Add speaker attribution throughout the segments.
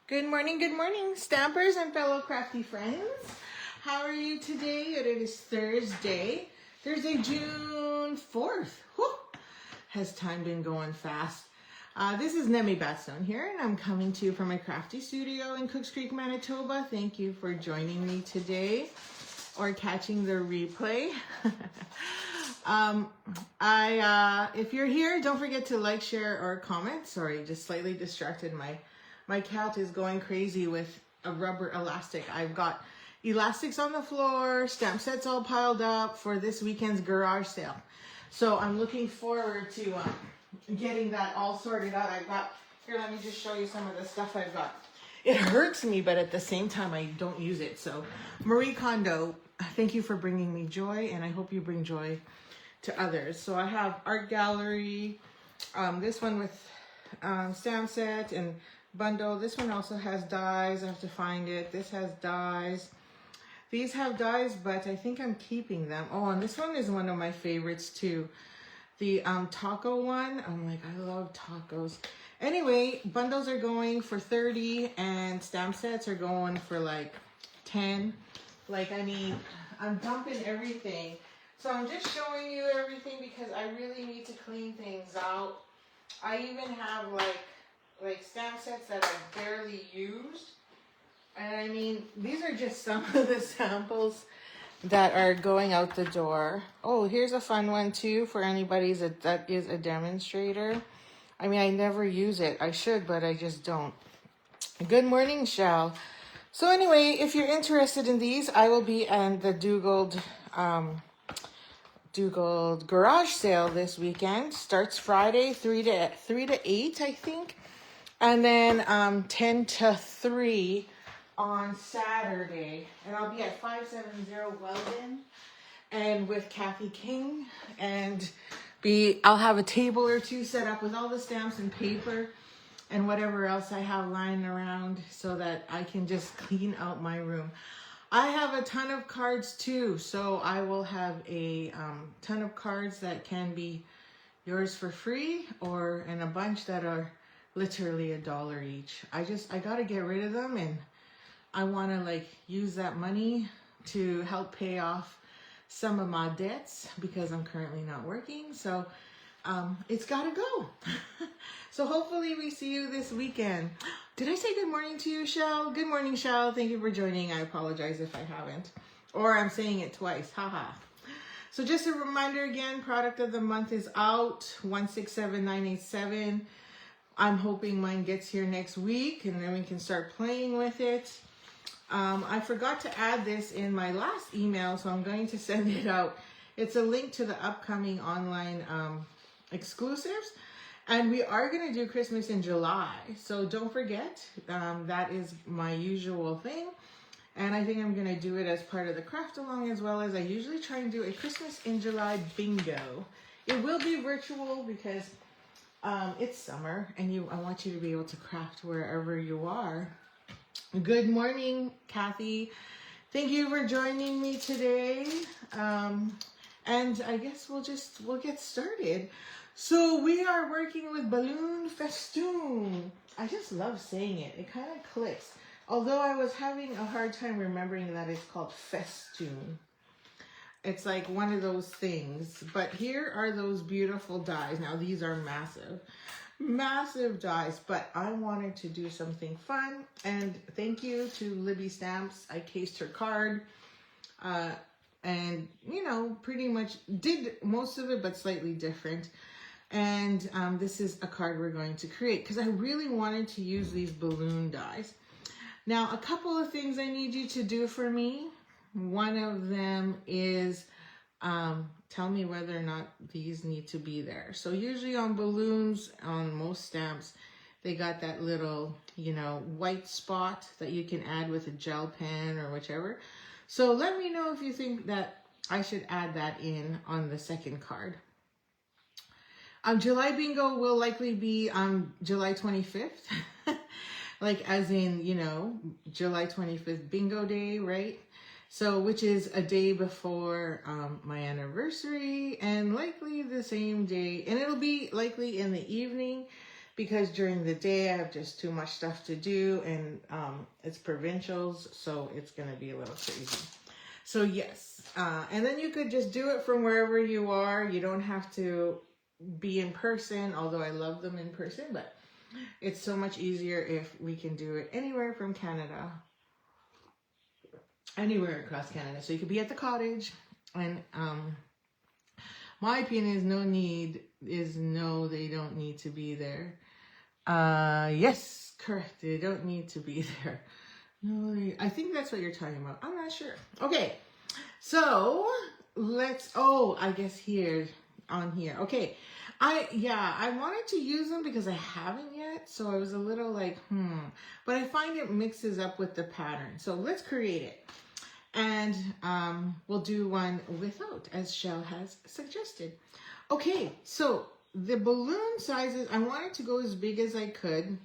Speaker 1: Good morning, stampers and fellow crafty friends. How are you today? It is Thursday, June 4th. Whew. Has time been going fast? This is Nemi Batstone here, and I'm coming to you from my crafty studio in Cooks Creek, Manitoba. Thank you for joining me today or catching the replay. If you're here, don't forget to like, share, or comment. Sorry, just slightly distracted. My cat is going crazy with a rubber elastic. I've got elastics on the floor, stamp sets all piled up for this weekend's garage sale. So I'm looking forward to getting that all sorted out. Here, let me just show you some of the stuff I've got. It hurts me, but at the same time, I don't use it. So Marie Kondo, thank you for bringing me joy, and I hope you bring joy to others. So I have art gallery, this one with stamp set and bundle. This one also has dies. I have to find it. This has dies. These have dies, but I think I'm keeping them. Oh, and this one is one of my favorites too. The taco one. I'm like, I love tacos. Anyway, bundles are going for 30 and stamp sets are going for like 10. Like, I mean, I'm dumping everything. So I'm just showing you everything because I really need to clean things out. I even have like stamp sets that I've barely used. And I mean, these are just some of the samples that are going out the door. Oh, here's a fun one too for anybody that is a demonstrator. I mean, I never use it. I should, but I just don't. Good morning, Shell. So anyway, if you're interested in these, I will be at the Dugald garage sale this weekend. Starts Friday, 3 to 8, I think. And then 10 to 3 on Saturday. And I'll be at 570 Weldon and with Kathy King. And I'll have a table or two set up with all the stamps and paper and whatever else I have lying around so that I can just clean out my room. I have a ton of cards too, so I will have a ton of cards that can be yours for free and a bunch that are literally $1 each. I gotta get rid of them, and I want to like use that money to help pay off some of my debts because I'm currently not working. So it's gotta go. So hopefully we see you this weekend. Did I say good morning to you, Shell? Good morning, Shell. Thank you for joining. I apologize if I haven't, or I'm saying it twice. Haha. So just a reminder again, product of the month is out, 167987. I'm hoping mine gets here next week and then we can start playing with it. I forgot to add this in my last email, so I'm going to send it out. It's a link to the upcoming online exclusives. And we are going to do Christmas in July. So don't forget, that is my usual thing. And I think I'm going to do it as part of the craft along, as well as I usually try and do a Christmas in July bingo. It will be virtual because it's summer and I want you to be able to craft wherever you are. Good morning, Kathy. Thank you for joining me today. And I guess we'll get started. So we are working with balloon festoon. I just love saying it. It kind of clicks. Although I was having a hard time remembering that it's called festoon. It's like one of those things. But here are those beautiful dies. Now these are massive dies, but I wanted to do something fun. And thank you to Libby Stamps. I cased her card. And, pretty much did most of it, but slightly different. And this is a card we're going to create because I really wanted to use these balloon dies. Now, a couple of things I need you to do for me. One of them is tell me whether or not these need to be there. So usually on balloons, on most stamps, they got that little, white spot that you can add with a gel pen or whichever. So let me know if you think that I should add that in on the second card. July bingo will likely be on July 25th. Like as in, July 25th bingo day, right? So, which is a day before my anniversary and likely the same day. And it'll be likely in the evening. because during the day I have just too much stuff to do, and it's provincials, so it's going to be a little crazy. So yes, and then you could just do it from wherever you are. You don't have to be in person, although I love them in person, but it's so much easier if we can do it anywhere from Canada, anywhere across Canada. So you could be at the cottage, and my opinion is no, they don't need to be there. Yes, correct. They don't need to be there. No, I think that's what you're talking about. I'm not sure. Okay, so let's, I guess here, on here. Okay, I wanted to use them because I haven't yet, so I was a little like, but I find it mixes up with the pattern. So let's create it. And we'll do one without, as Shell has suggested. Okay, so the balloon sizes, I wanted to go as big as I could.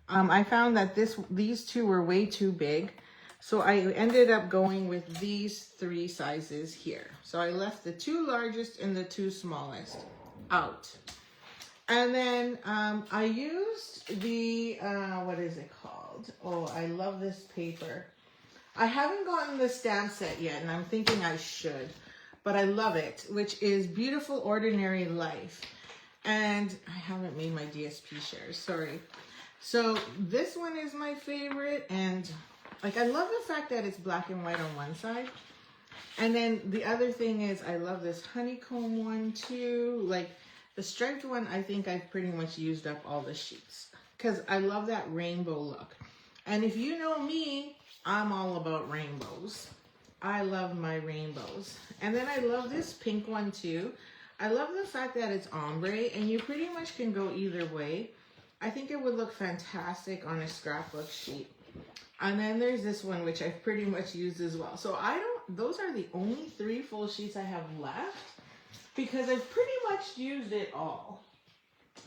Speaker 1: I found that these two were way too big. So I ended up going with these 3 sizes here. So I left the 2 largest and the 2 smallest out. And then I used the, what is it called? Oh, I love this paper. I haven't gotten the stamp set yet, and I'm thinking I should, but I love it, which is Beautiful Ordinary Life. And I haven't made my DSP shares, sorry. So this one is my favorite, and like I love the fact that it's black and white on one side. And then the other thing is I love this honeycomb one too. Like the striped one, I think I've pretty much used up all the sheets because I love that rainbow look. And if you know me, I'm all about rainbows. I love my rainbows. And then I love this pink one too. I love the fact that it's ombre and you pretty much can go either way. I think it would look fantastic on a scrapbook sheet. And then there's this one, which I've pretty much used as well. So those are the only 3 full sheets I have left because I've pretty much used it all,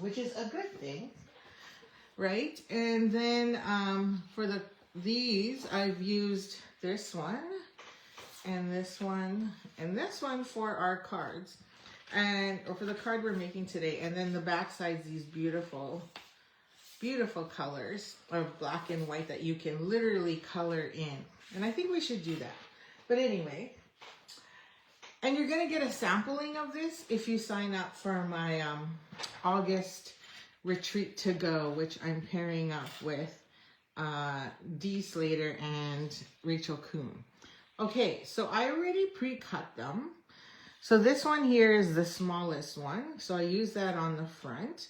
Speaker 1: which is a good thing, right? And then for these, I've used this one and this one and this one for our cards, or for the card we're making today. And then the back side's these beautiful colors of black and white that you can literally color in. And I think we should do that. But anyway, and you're going to get a sampling of this if you sign up for my August retreat to go, which I'm pairing up with Dee Slater and Rachel Kuhn. Okay, so I already pre-cut them. So this one here is the smallest one. So I use that on the front.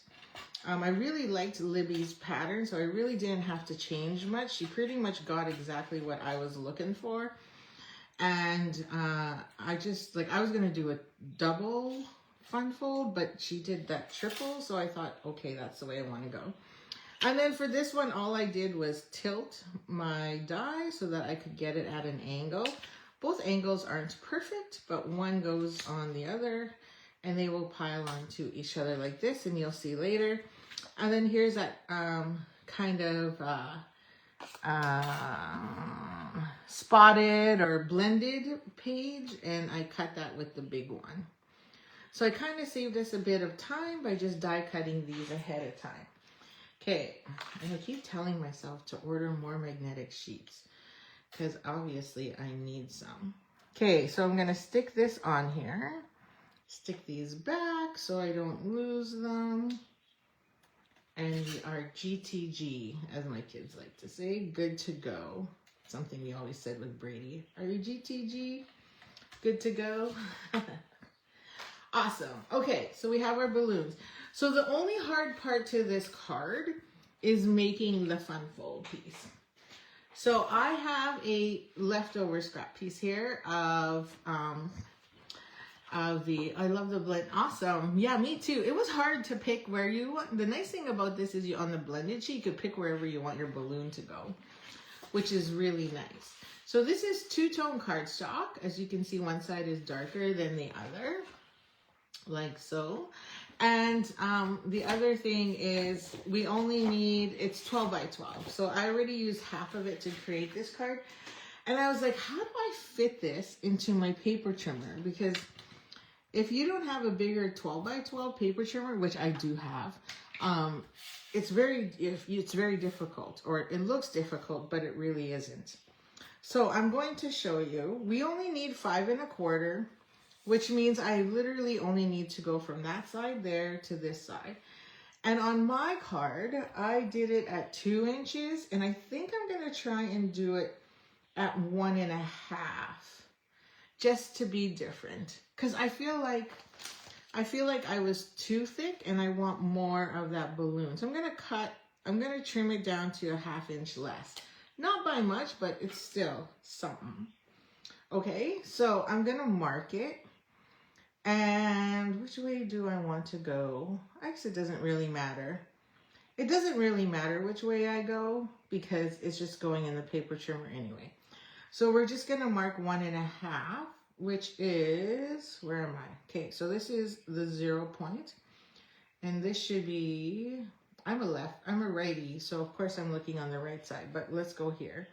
Speaker 1: I really liked Libby's pattern, so I really didn't have to change much. She pretty much got exactly what I was looking for. And I was going to do a double fun fold, but she did that triple. So I thought, okay, that's the way I want to go. And then for this one, all I did was tilt my die so that I could get it at an angle. Both angles aren't perfect, but one goes on the other and they will pile onto each other like this, and you'll see later. And then here's that kind of spotted or blended page, and I cut that with the big one. So I kind of saved us a bit of time by just die cutting these ahead of time. Okay, and I keep telling myself to order more magnetic sheets because obviously I need some. Okay, so I'm gonna stick this on here. Stick these back so I don't lose them. And we are GTG, as my kids like to say, good to go. Something we always said with Brady. Are you GTG? Good to go? Awesome. Okay, so we have our balloons. So the only hard part to this card is making the fun fold piece. So I have a leftover scrap piece here of I love the blend. Awesome. Yeah, me too. It was hard to pick where you want. The nice thing about this is on the blended sheet, you could pick wherever you want your balloon to go, which is really nice. So this is two-tone cardstock. As you can see, one side is darker than the other, like so. And the other thing is we only need, it's 12 by 12. So I already used half of it to create this card. And I was like, how do I fit this into my paper trimmer? Because if you don't have a bigger 12 by 12 paper trimmer, which I do have, it's very difficult, or it looks difficult, but it really isn't. So I'm going to show you, we only need 5 1/4, which means I literally only need to go from that side there to this side. And on my card, I did it at 2 inches, and I think I'm going to try and do it at 1 1/2, just to be different. Because I feel like I was too thick and I want more of that balloon. So I'm going to trim it down to a 1/2 inch less. Not by much, but it's still something. Okay, so I'm going to mark it. And which way do I want to go? Actually, it doesn't really matter. It doesn't really matter which way I go because it's just going in the paper trimmer anyway. So we're just going to mark 1 1/2, which is, where am I? Okay, so this is the 0 point. And this should be, I'm a righty, so of course I'm looking on the right side, but let's go here.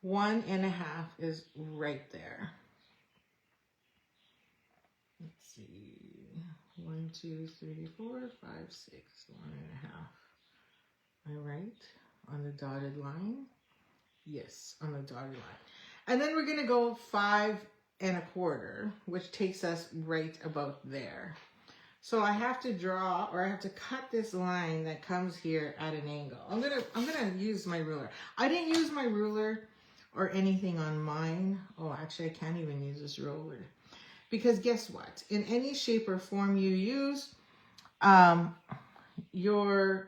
Speaker 1: 1 1/2 is right there. Let's see, 1, 2, 3, 4, 5, 6, 1 1/2. Am I right on the dotted line? Yes, on the dotted line. And then we're gonna go 5 1/4, which takes us right about there. So I have to draw, or I have to cut this line that comes here at an angle. I'm gonna use my ruler. I didn't use my ruler or anything on mine. Oh, actually, I can't even use this ruler. Because guess what? In any shape or form you use, your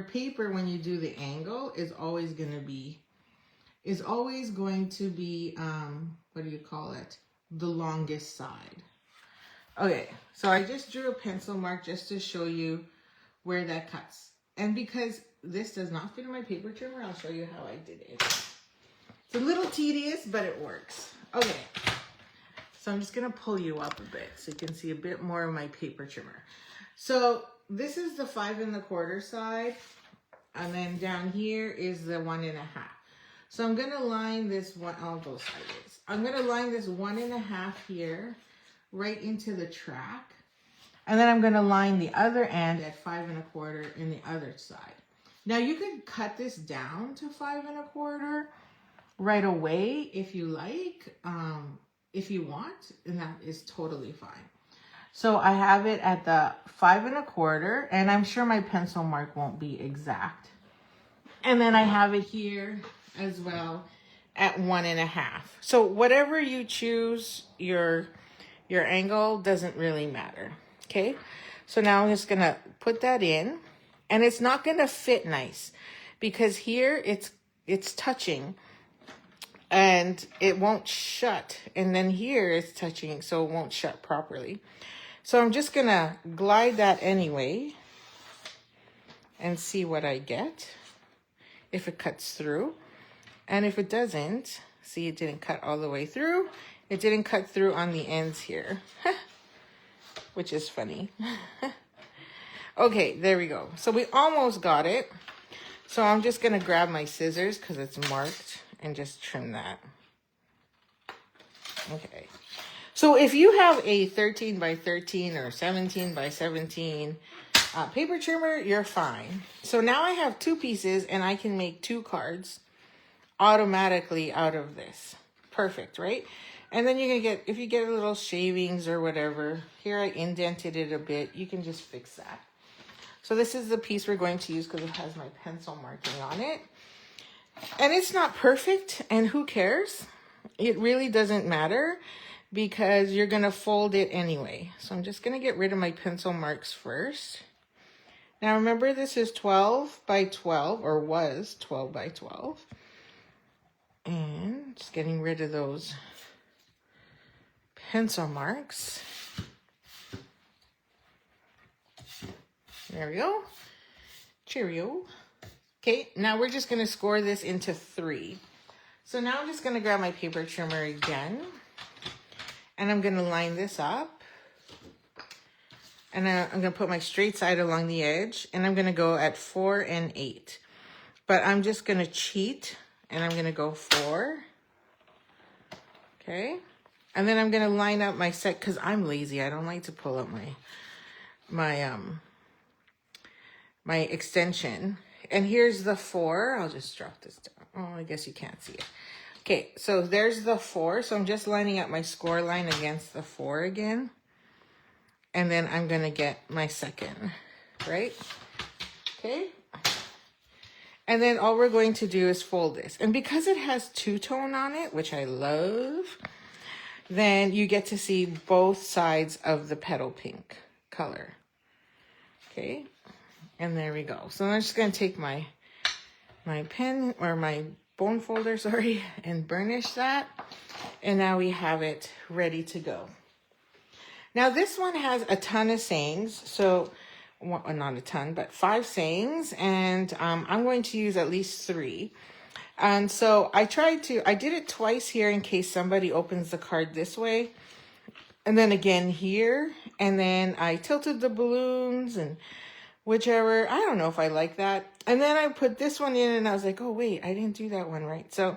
Speaker 1: paper, when you do the angle, is always going to be, what do you call it? The longest side. Okay, so I just drew a pencil mark just to show you where that cuts. And because this does not fit in my paper trimmer, I'll show you how I did it. It's a little tedious, but it works. Okay. So I'm just going to pull you up a bit so you can see a bit more of my paper trimmer. So this is the 5 1/4 side. And then down here is the 1 1/2. So I'm going to line this one, I'll go sideways. I'm going to line this 1 1/2 here right into the track. And then I'm going to line the other end at 5 1/4 in the other side. Now you could cut this down to 5 1/4 right away if you like. If you want, and that is totally fine. So I have it at the 5 1/4, and I'm sure my pencil mark won't be exact. And then I have it here as well at 1 1/2. So whatever you choose, your angle doesn't really matter. Okay. So now I'm just going to put that in, and it's not going to fit nice because here it's touching. And it won't shut. And then here it's touching, so it won't shut properly. So I'm just going to glide that anyway and see what I get. If it cuts through. And if it doesn't, see, it didn't cut all the way through. It didn't cut through on the ends here, which is funny. Okay, there we go. So we almost got it. So I'm just going to grab my scissors because it's marked. And just trim that. Okay. So if you have a 13 by 13 or 17 by 17 paper trimmer, you're fine. So now I have 2 pieces and I can make 2 cards automatically out of this. Perfect, right? And then you're going to get, if you get a little shavings or whatever, here I indented it a bit. You can just fix that. So this is the piece we're going to use because it has my pencil marking on it. And it's not perfect, and who cares? It really doesn't matter because you're going to fold it anyway. So I'm just going to get rid of my pencil marks first. Now remember, this is 12 by 12, or was 12 by 12. And just getting rid of those pencil marks. There we go. Cheerio. Okay, now we're just going to score this into 3. So now I'm just going to grab my paper trimmer again. And I'm going to line this up. And I'm going to put my straight side along the edge. And I'm going to go at 4 and 8. But I'm just going to cheat. And I'm going to go 4. Okay. And then I'm going to line up my set because I'm lazy. I don't like to pull up my extension. And here's the 4. I'll just drop this down. Oh, I guess you can't see it. Okay, so there's the 4. So I'm just lining up my score line against the 4 again. And then I'm going to get my second, right? Okay. And then all we're going to do is fold this. And because it has two-tone on it, which I love, then you get to see both sides of the petal pink color. Okay. And there we go. So I'm just going to take my pen or my bone folder, sorry, and burnish that. And now we have it ready to go. Now this one has a ton of sayings. So, well, not a ton, but 5 sayings. And I'm going to use at least 3. And so I did it twice here in case somebody opens the card this way. And then again here. And then I tilted the balloons and whichever. I don't know if I like that. And then I put this one in and I was like, oh, wait, I didn't do that one right. So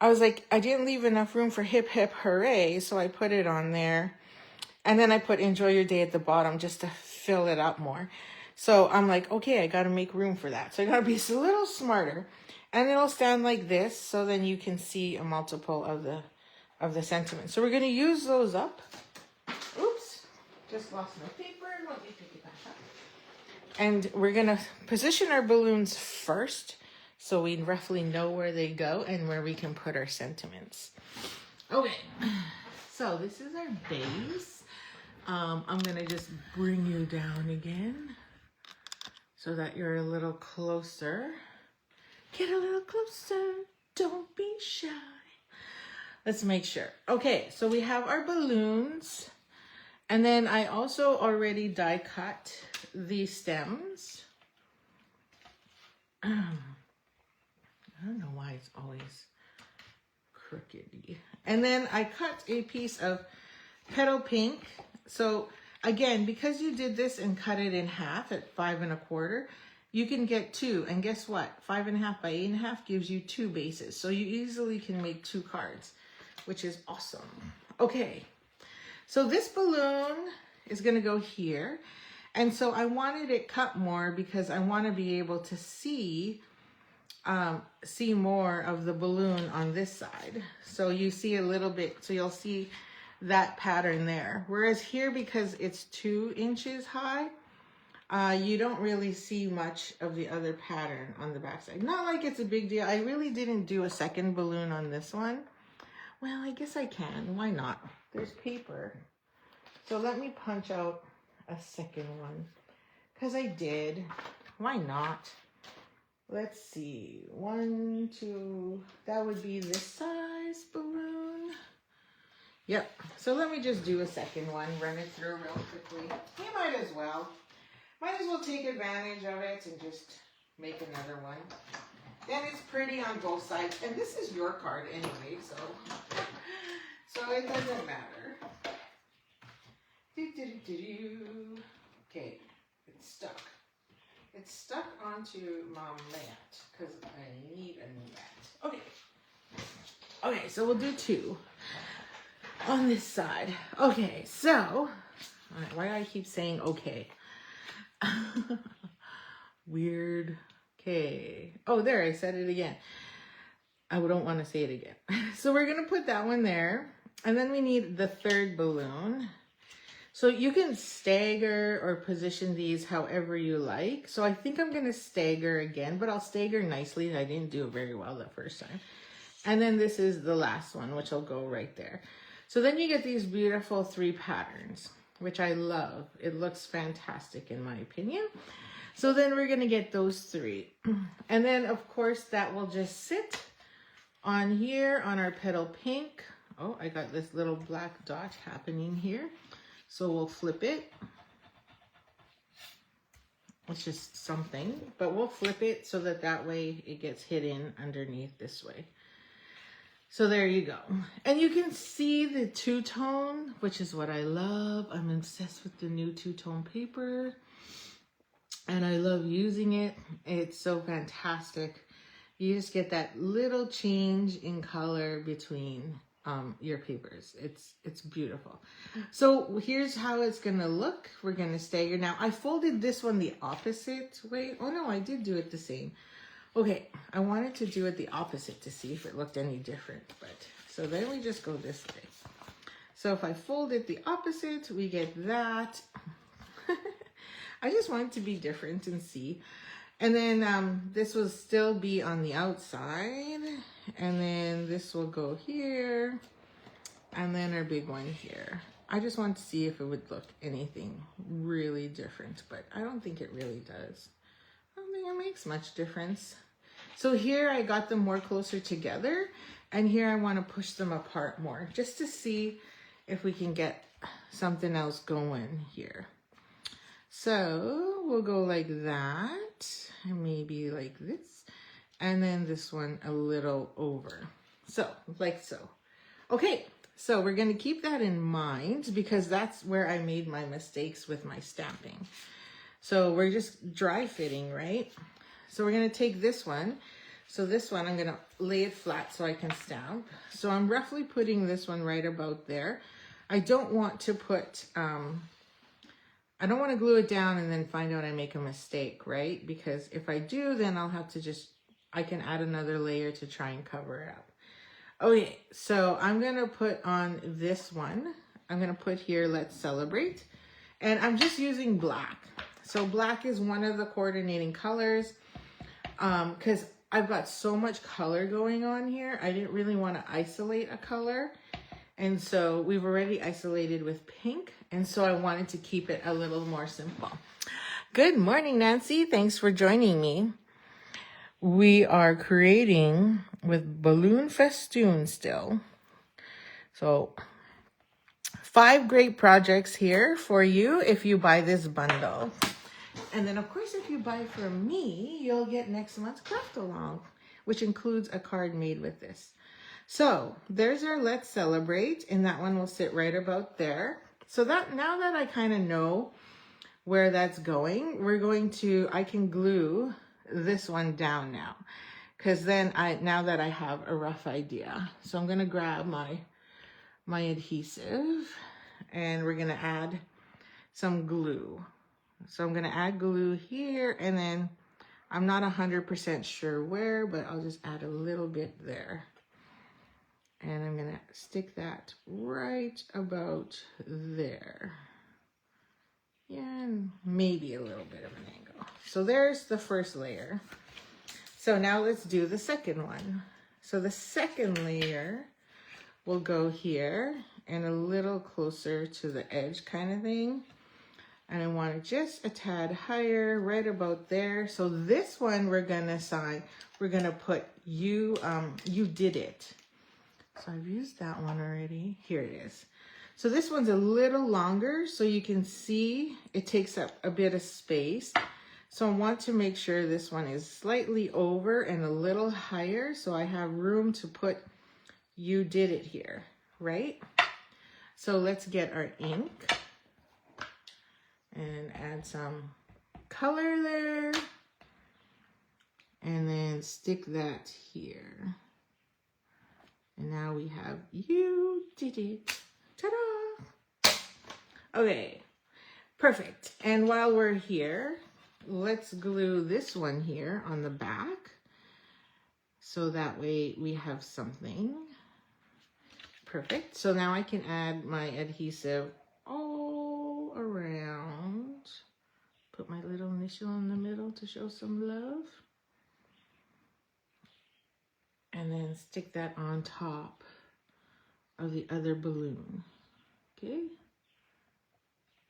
Speaker 1: I was like, I didn't leave enough room for hip, hip, hooray. So I put it on there. And then I put enjoy your day at the bottom just to fill it up more. So I'm like, okay, I got to make room for that. So I got to be a little smarter. And it'll stand like this. So then you can see a multiple of the sentiment. So we're going to use those up. Oops, just lost my paper. Let me pick it back up. And we're going to position our balloons first. So we roughly know where they go and where we can put our sentiments. Okay, so this is our base. I'm going to just bring you down again so that you're a little closer. Get a little closer. Don't be shy. Let's make sure. Okay, so we have our balloons. And then I also already die cut the stems. I don't know why it's always crookedy. And then I cut a piece of petal pink. So again, because you did this and cut it in half at 5 1/4, you can get 2. And guess what? 5 1/2 by 8 1/2 gives you 2 bases. So you easily can make 2 cards, which is awesome. Okay, so this balloon is going to go here. And so I wanted it cut more because I want to be able to see more of the balloon on this side. So you see a little bit, so you'll see that pattern there. Whereas here, because it's 2 inches high, you don't really see much of the other pattern on the back side. Not like it's a big deal. I really didn't do a second balloon on this one. Well, I guess I can. Why not? There's paper. So let me punch out a second one. Because I did. Why not? Let's see. 1, 2. That would be this size balloon. Yep. So let me just do a second one. Run it through real quickly. You might as well. Might as well take advantage of it and just make another one. Then it's pretty on both sides. And this is your card anyway, so it doesn't matter. Okay, it's stuck. It's stuck onto my mat because I need a new mat. Okay. Okay, so we'll do 2 on this side. Okay, so why do I keep saying okay? Weird. Okay. Oh, there, I said it again. I don't want to say it again. So we're going to put that one there. And then we need the 3rd balloon. So you can stagger or position these however you like. So I think I'm going to stagger again, but I'll stagger nicely. I didn't do it very well the first time. And then this is the last one, which will go right there. So then you get these beautiful 3 patterns, which I love. It looks fantastic in my opinion. So then we're going to get those 3. And then of course that will just sit on here on our petal pink. Oh, I got this little black dot happening here. So we'll flip it. It's just something, but we'll flip it so that way it gets hidden underneath this way. So there you go. And you can see the 2-tone, which is what I love. I'm obsessed with the new 2-tone paper. And I love using it. It's so fantastic. You just get that little change in color between your papers. It's beautiful. So here's how it's gonna look. We're gonna stagger. Now I folded this one the opposite way. Oh no, I did do it the same. Okay, I wanted to do it the opposite to see if it looked any different, but so then we just go this way. So if I fold it the opposite, we get that. I just want it to be different and see. And then this will still be on the outside. And then this will go here. And then our big one here. I just want to see if it would look anything really different, but I don't think it really does. I don't think it makes much difference. So here I got them more closer together. And here I want to push them apart more just to see if we can get something else going here. So we'll go like that, and maybe like this, and then this one a little over. So, like so. Okay, so we're gonna keep that in mind because that's where I made my mistakes with my stamping. So we're just dry fitting, right? So we're gonna take this one. So this one, I'm gonna lay it flat so I can stamp. So I'm roughly putting this one right about there. I don't want to put, I don't want to glue it down and then find out I make a mistake, right? Because if I do, then I'll have to I can add another layer to try and cover it up. Okay, so I'm going to put on this one. I'm going to put here, let's celebrate. And I'm just using black. So black is one of the coordinating colors because I've got so much color going on here. I didn't really want to isolate a color. And so we've already isolated with pink. And so I wanted to keep it a little more simple. Good morning, Nancy. Thanks for joining me. We are creating with balloon festoon still. So 5 great projects here for you if you buy this bundle. And then of course, if you buy from me, you'll get next month's craft along, which includes a card made with this. So there's our let's celebrate, and that one will sit right about there. So that now that I kind of know where that's going, I can glue this one down now, because then now that I have a rough idea. So I'm going to grab my adhesive, and we're going to add some glue. So I'm going to add glue here, and then I'm not 100% sure where, but I'll just add a little bit there. And I'm going to stick that right about there. Yeah, and maybe a little bit of an angle. So there's the first layer. So now let's do the second one. So the second layer will go here and a little closer to the edge kind of thing. And I want it just a tad higher, right about there. So this one we're going to put you did it. So I've used that one already. Here it is. So this one's a little longer, so you can see it takes up a bit of space. So I want to make sure this one is slightly over and a little higher, so I have room to put you did it here, right? So let's get our ink and add some color there. And then stick that here. And now we have you did it. Ta-da! Okay, perfect. And while we're here, let's glue this one here on the back. So that way we have something. Perfect. So now I can add my adhesive all around. Put my little initial in the middle to show some love. And then stick that on top of the other balloon. Okay.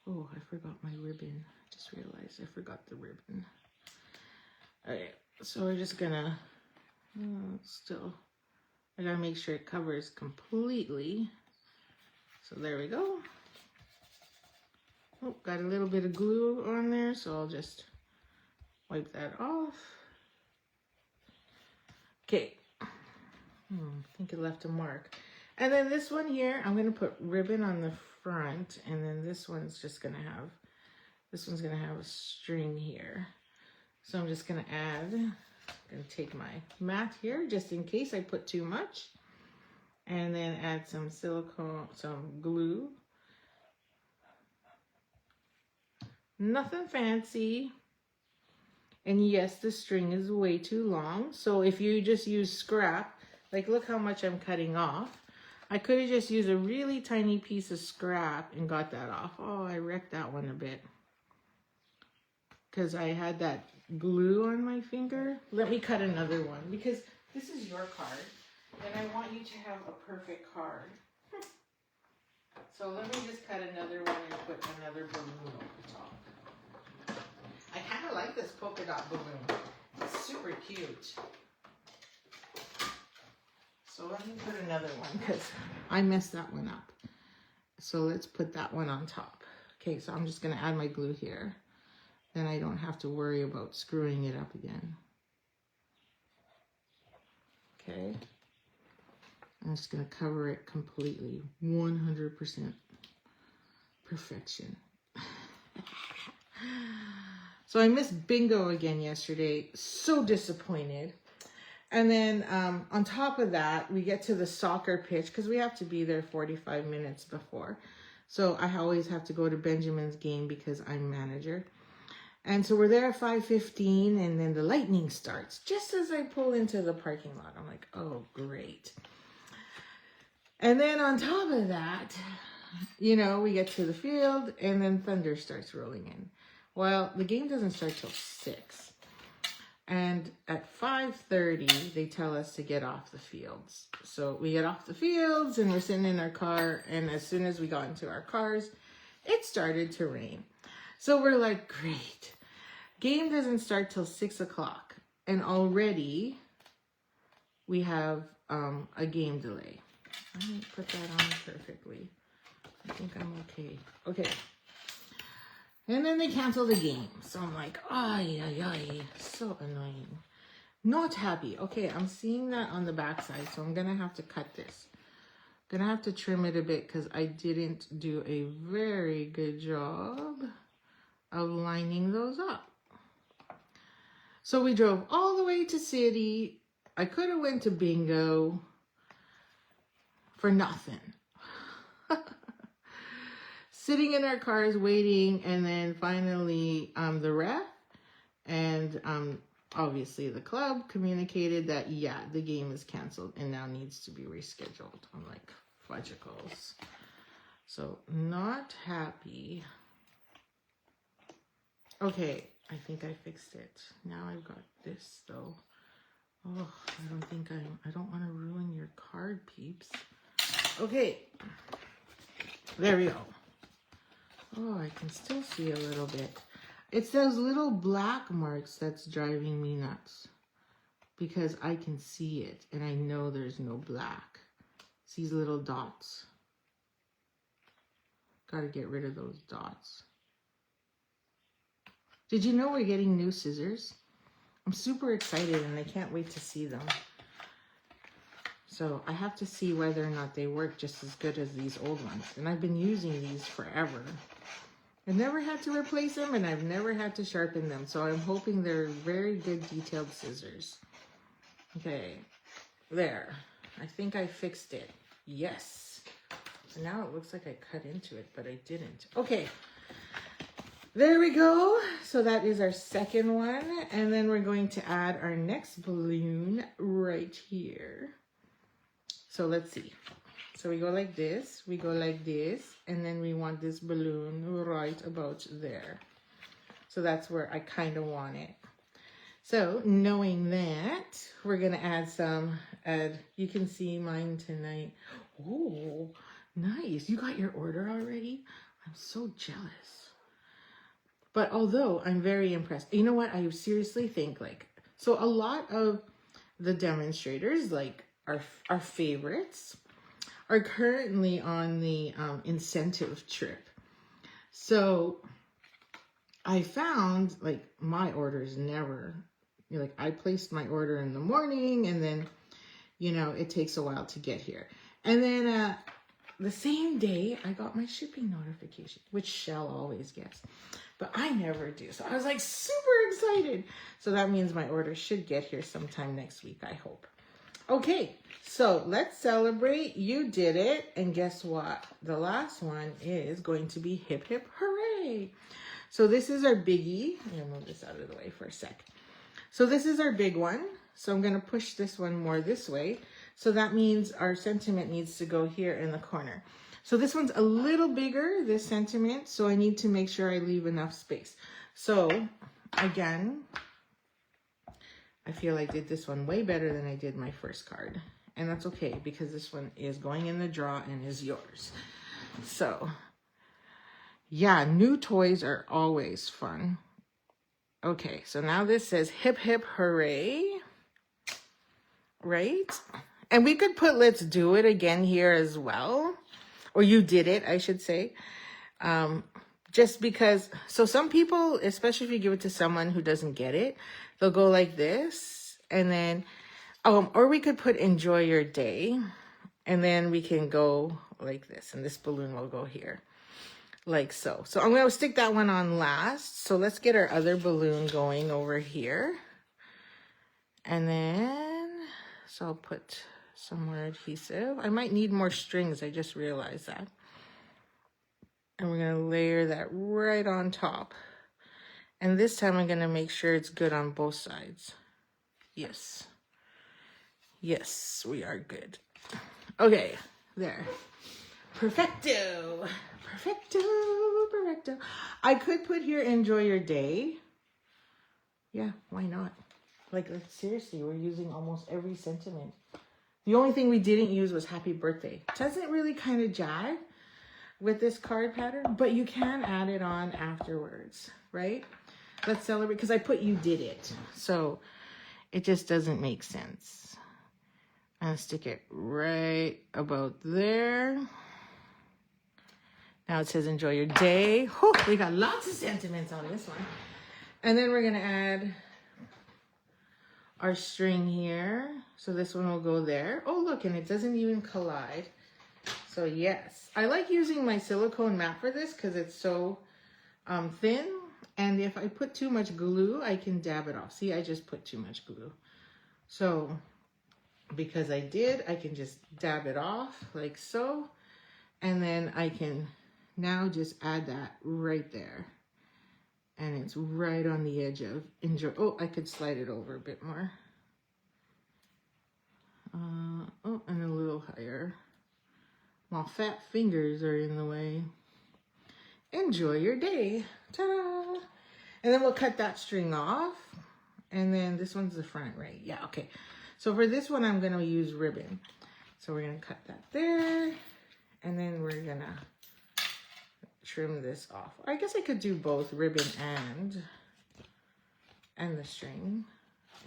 Speaker 1: Oh, I forgot my ribbon. I just realized I forgot the ribbon. Okay, so we're just gonna I gotta make sure it covers completely. So there we go. Oh, got a little bit of glue on there, so I'll just wipe that off. Okay. I think it left a mark. And then this one here, I'm gonna put ribbon on the front, and then this one's gonna have a string here. So I'm just gonna take my mat here just in case I put too much. And then add some silicone, some glue. Nothing fancy. And yes, the string is way too long. So if you just use scrap, like look how much I'm cutting off. I could have just used a really tiny piece of scrap and got that off. Oh, I wrecked that one a bit. Because I had that glue on my finger. Let me cut another one because this is your card. And I want you to have a perfect card. So let me just cut another one and put another balloon over top. I kind of like this polka dot balloon. It's super cute. So let me put another one because I messed that one up. So let's put that one on top. Okay, so I'm just going to add my glue here. Then I don't have to worry about screwing it up again. Okay. I'm just going to cover it completely. 100% perfection. So I missed bingo again yesterday. So disappointed. And then on top of that, we get to the soccer pitch because we have to be there 45 minutes before. So I always have to go to Benjamin's game because I'm manager. And so we're there at 5:15 and then the lightning starts. Just as I pull into the parking lot, I'm like, oh, great. And then on top of that, you know, we get to the field and then thunder starts rolling in. Well, the game doesn't start till 6. And at 5:30, they tell us to get off the fields. So we get off the fields and we're sitting in our car. And as soon as we got into our cars, it started to rain. So we're like, great. Game doesn't start till 6 o'clock. And already we have a game delay. Let me put that on perfectly. I think I'm okay. Okay. And then they cancel the game. So I'm like, ay, ay, ay. So annoying. Not happy. Okay, I'm seeing that on the backside. So I'm going to have to cut this. Going to have to trim it a bit because I didn't do a very good job of lining those up. So we drove all the way to city. I could have went to bingo for nothing. Sitting in our cars waiting, and then finally the ref and obviously the club communicated that, yeah, the game is canceled and now needs to be rescheduled. I'm like, fudgicles. So not happy. Okay, I think I fixed it. Now I've got this though. Oh, I don't want to ruin your card, peeps. Okay, there we go. Oh, I can still see a little bit. It's those little black marks that's driving me nuts. Because I can see it and I know there's no black. It's these little dots. Gotta get rid of those dots. Did you know we're getting new scissors? I'm super excited and I can't wait to see them. So I have to see whether or not they work just as good as these old ones. And I've been using these forever. I've never had to replace them and I've never had to sharpen them. So I'm hoping they're very good detailed scissors. Okay, there. I think I fixed it. Yes. So now it looks like I cut into it, but I didn't. Okay. There we go. So that is our second one. And then we're going to add our next balloon right here. So let's see. So we go like this, we go like this, and then we want this balloon right about there. So that's where I kind of want it. So knowing that, we're going to add some, you can see mine tonight. Oh, nice. You got your order already? I'm so jealous. But although I'm very impressed, you know what? I seriously think so a lot of the demonstrators, our favorites, are currently on the incentive trip. So I found my orders never, I placed my order in the morning and then, it takes a while to get here. And then the same day I got my shipping notification, which Shell always gets, but I never do. So I was super excited. So that means my order should get here sometime next week, I hope. Okay, so let's celebrate. You did it. And guess what? The last one is going to be hip hip hooray. So this is our biggie. I'm going to move this out of the way for a sec. So this is our big one. So I'm going to push this one more this way. So that means our sentiment needs to go here in the corner. So this one's a little bigger, this sentiment. So I need to make sure I leave enough space. So again, I feel I did this one way better than I did my first card. And that's okay because this one is going in the draw and is yours. So yeah, new toys are always fun. Okay, so now this says hip hip hooray, right? And we could put let's do it again here as well. Or you did it, I should say. Just because, so some people, especially if you give it to someone who doesn't get it, they'll go like this. And then, or we could put enjoy your day. And then we can go like this. And this balloon will go here. Like so. So I'm going to stick that one on last. So let's get our other balloon going over here. And then, so I'll put some more adhesive. I might need more strings. I just realized that. And we're going to layer that right on top. And this time I'm going to make sure it's good on both sides. Yes. Yes, we are good. Okay, there. Perfecto. Perfecto. Perfecto. I could put here enjoy your day. Yeah, why not? Like, seriously, we're using almost every sentiment. The only thing we didn't use was happy birthday. It doesn't really kind of jive with this card pattern, but you can add it on afterwards, right? Let's celebrate, because I put you did it. So it just doesn't make sense. I'm going to stick it right about there. Now it says enjoy your day. Whew, we got lots of sentiments on this one. And then we're going to add our string here. So this one will go there. Oh, look, and it doesn't even collide. So yes, I like using my silicone mat for this because it's so thin. And if I put too much glue, I can dab it off. See, I just put too much glue. So because I did, I can just dab it off like so. And then I can now just add that right there. And it's right on the edge of enjoy. Oh, I could slide it over a bit more. Oh, and a little higher. My fat fingers are in the way. Enjoy your day. Ta-da! And then we'll cut that string off. And then this one's the front, right? Yeah, okay. So for this one, I'm going to use ribbon. So we're going to cut that there. And then we're going to trim this off. I guess I could do both ribbon and the string.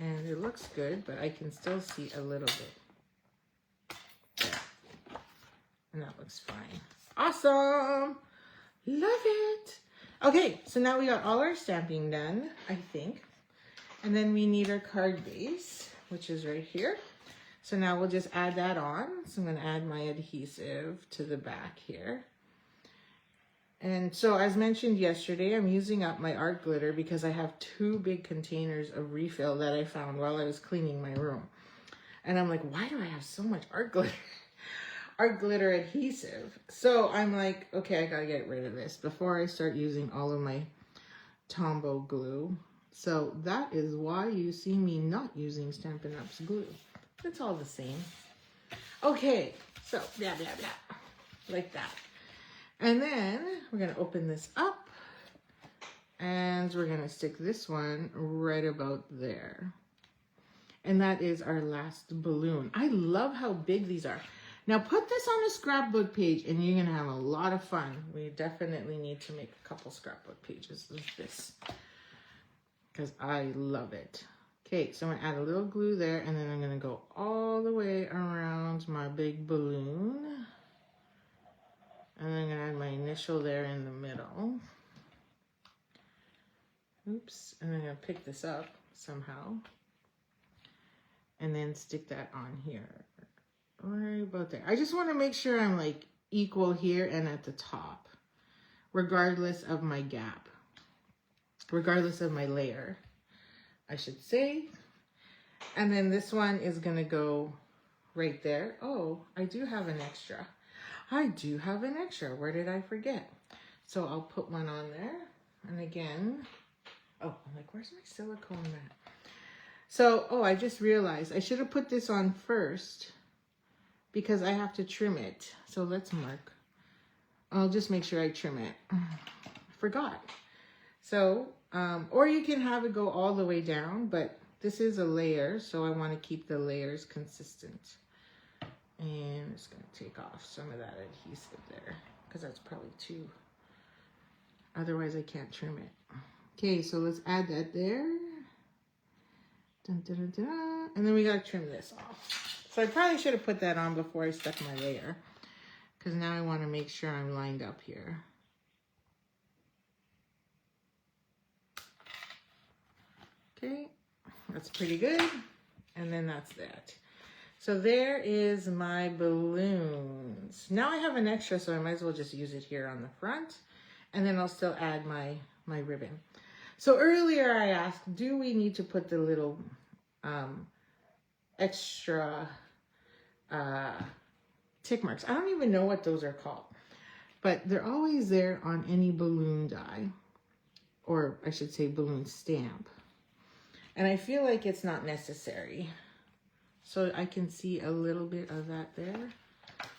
Speaker 1: And it looks good, but I can still see a little bit. There. And that looks fine. Awesome. Love it. Okay, so now we got all our stamping done, I think. And then we need our card base, which is right here. So now we'll just add that on. So I'm going to add my adhesive to the back here. And so as mentioned yesterday, I'm using up my art glitter because I have 2 big containers of refill that I found while I was cleaning my room. And I'm like, why do I have so much art glitter? Art glitter adhesive. So I'm like, okay, I gotta get rid of this before I start using all of my Tombow glue. So that is why you see me not using Stampin' Up's glue. It's all the same. Okay, so blah, blah, blah, like that. And then we're gonna open this up and we're gonna stick this one right about there. And that is our last balloon. I love how big these are. Now put this on a scrapbook page and you're gonna have a lot of fun. We definitely need to make a couple scrapbook pages of this because I love it. Okay, so I'm gonna add a little glue there and then I'm gonna go all the way around my big balloon. And I'm gonna add my initial there in the middle. Oops, and I'm gonna pick this up somehow. And then stick that on here. Right about there. I just want to make sure I'm like equal here and at the top, regardless of my gap, regardless of my layer, I should say. And then this one is going to go right there. Oh, I do have an extra. I do have an extra. Where did I forget? So I'll put one on there. And again, oh, I'm like, where's my silicone mat? So, oh, I just realized I should have put this on first because I have to trim it. So let's mark. I'll just make sure I trim it. Forgot. So, or you can have it go all the way down, but this is a layer, so I want to keep the layers consistent. And I'm just going to take off some of that adhesive there because that's probably too, otherwise I can't trim it. Okay, so let's add that there. Dun, dun, dun, dun. And then we got to trim this off. So I probably should have put that on before I stuck my layer because now I want to make sure I'm lined up here. Okay, that's pretty good. And then that's that. So there is my balloons. Now I have an extra, so I might as well just use it here on the front. And then I'll still add my ribbon. So earlier I asked, do we need to put the little extra tick marks? I don't even know what those are called. But they're always there on any balloon die. Or I should say balloon stamp. And I feel like it's not necessary. So I can see a little bit of that there.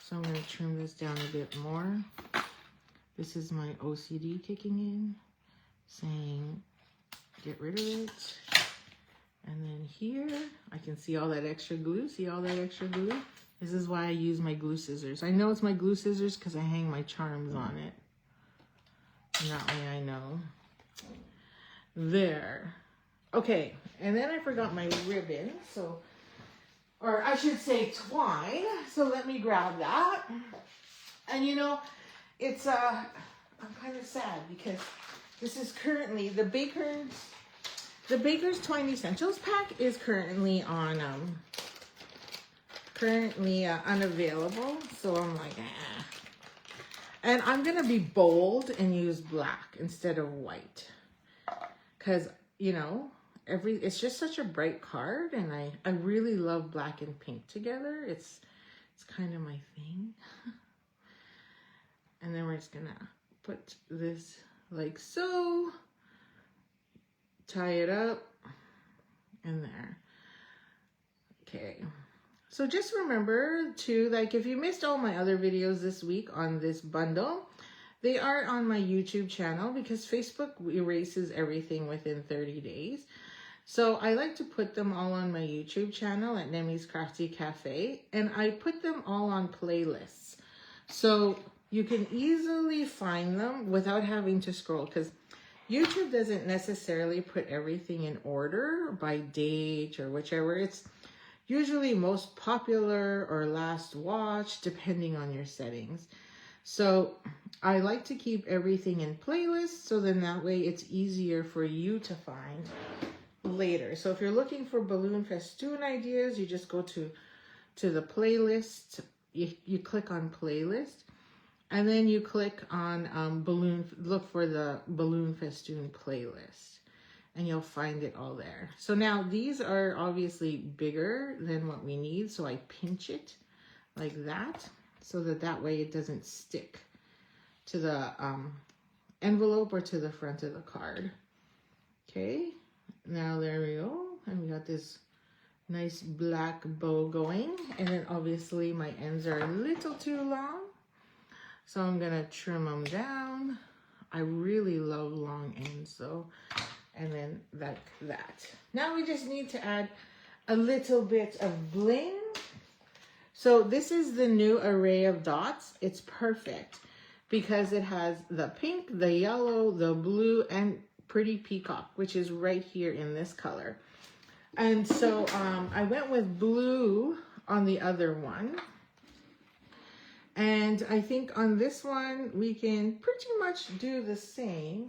Speaker 1: So I'm going to trim this down a bit more. This is my OCD kicking in, saying get rid of it. And then here, I can see all that extra glue. See all that extra glue? This is why I use my glue scissors. I know it's my glue scissors because I hang my charms on it. And that way I know. There. Okay, and then I forgot my ribbon, so, or I should say twine, so let me grab that. And you know, it's, I'm kind of sad because this is currently, the Baker's Twine Essentials pack is currently on, unavailable, so I'm like, eh. And I'm going to be bold and use black instead of white, because, you know, it's just such a bright card, and I really love black and pink together. It's kind of my thing. And then we're just gonna put this like so, tie it up, and there. Okay, so just remember to, like, if you missed all my other videos this week on this bundle, they are on my YouTube channel because Facebook erases everything within 30 days. So I like to put them all on my YouTube channel at Nemi's Crafty Cafe, and I put them all on playlists. So you can easily find them without having to scroll, because YouTube doesn't necessarily put everything in order by date or whichever. It's usually most popular or last watched, depending on your settings. So I like to keep everything in playlists, so then that way it's easier for you to find later. So if you're looking for balloon festoon ideas, you just go to the playlist. You click on playlist, and then you click on look for the balloon festoon playlist, and you'll find it all there. So now these are obviously bigger than what we need, so I pinch it like that, so that way it doesn't stick to the envelope or to the front of the card. Okay, now there we go, and we got this nice black bow going, and then obviously my ends are a little too long, so I'm gonna trim them down. I really love long ends though. And then like that. Now we just need to add a little bit of bling. So this is the new array of dots. It's perfect because it has the pink, the yellow, the blue, and pretty peacock, which is right here in this color. And so I went with blue on the other one. And I think on this one, we can pretty much do the same.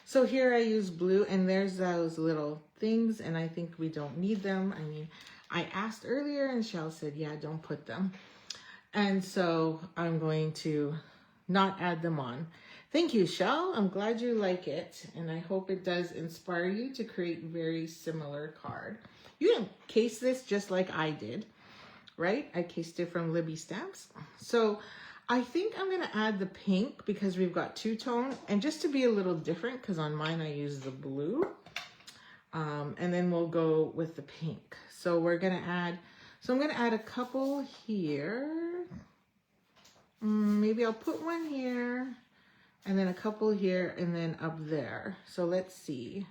Speaker 1: So here I use blue, and there's those little things, and I think we don't need them. I mean, I asked earlier, and Shell said, yeah, don't put them. And so I'm going to not add them on. Thank you, Shell. I'm glad you like it, and I hope it does inspire you to create very similar card. You can case this just like I did. right? I cased it from Libby Stamps. So I think I'm going to add the pink because we've got two-tone, and just to be a little different, because on mine I use the blue. And then we'll go with the pink. So we're going to add, so I'm going to add a couple here. Maybe I'll put one here, and then a couple here, and then up there. So let's see.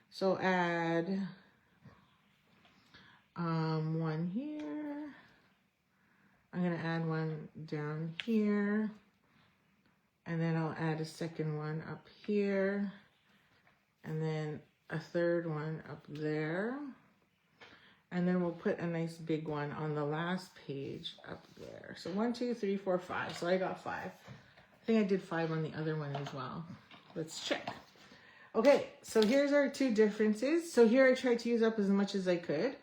Speaker 1: So add one here. I'm going to add one down here, and then I'll add a second one up here, and then a third one up there, and then we'll put a nice big one on the last page up there. So 1, 2, 3, 4, 5. So I got 5. I think I did 5 on the other one as well. Let's check. Okay, so here's our two differences. So here I tried to use up as much as I could.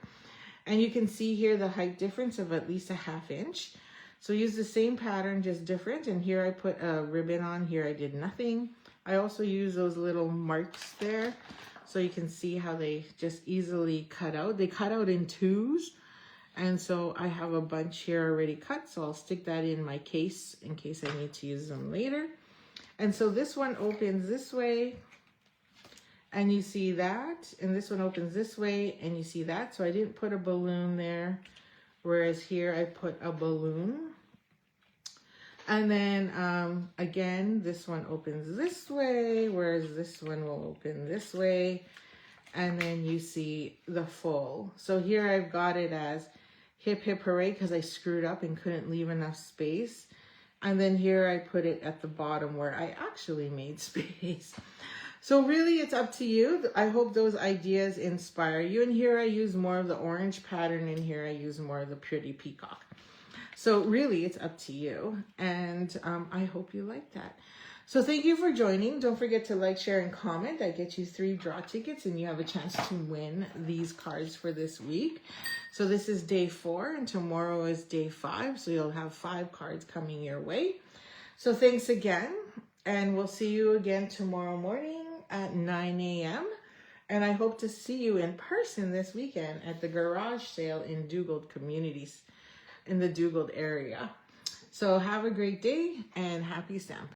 Speaker 1: And you can see here the height difference of at least a ½ inch. So use the same pattern, just different. And here I put a ribbon on, here I did nothing. I also use those little marks there, so you can see how they just easily cut out. They cut out in 2s. And so I have a bunch here already cut, so I'll stick that in my case in case I need to use them later. And so this one opens this way, and you see that, and this one opens this way, and you see that. So I didn't put a balloon there, whereas here I put a balloon. And then again, this one opens this way, whereas this one will open this way. And then you see the full. So here I've got it as hip hip hooray because I screwed up and couldn't leave enough space. And then here I put it at the bottom where I actually made space. So really it's up to you. I hope those ideas inspire you. And here I use more of the orange pattern, and here I use more of the pretty peacock. So really it's up to you. And I hope you like that. So thank you for joining. Don't forget to like, share, and comment. I get you 3 draw tickets, and you have a chance to win these cards for this week. So this is day 4, and tomorrow is day 5. So you'll have 5 cards coming your way. So thanks again, and we'll see you again tomorrow morning at 9 a.m. And I hope to see you in person this weekend at the garage sale in Dugald Communities, in the Dugald area. So have a great day and happy stamping.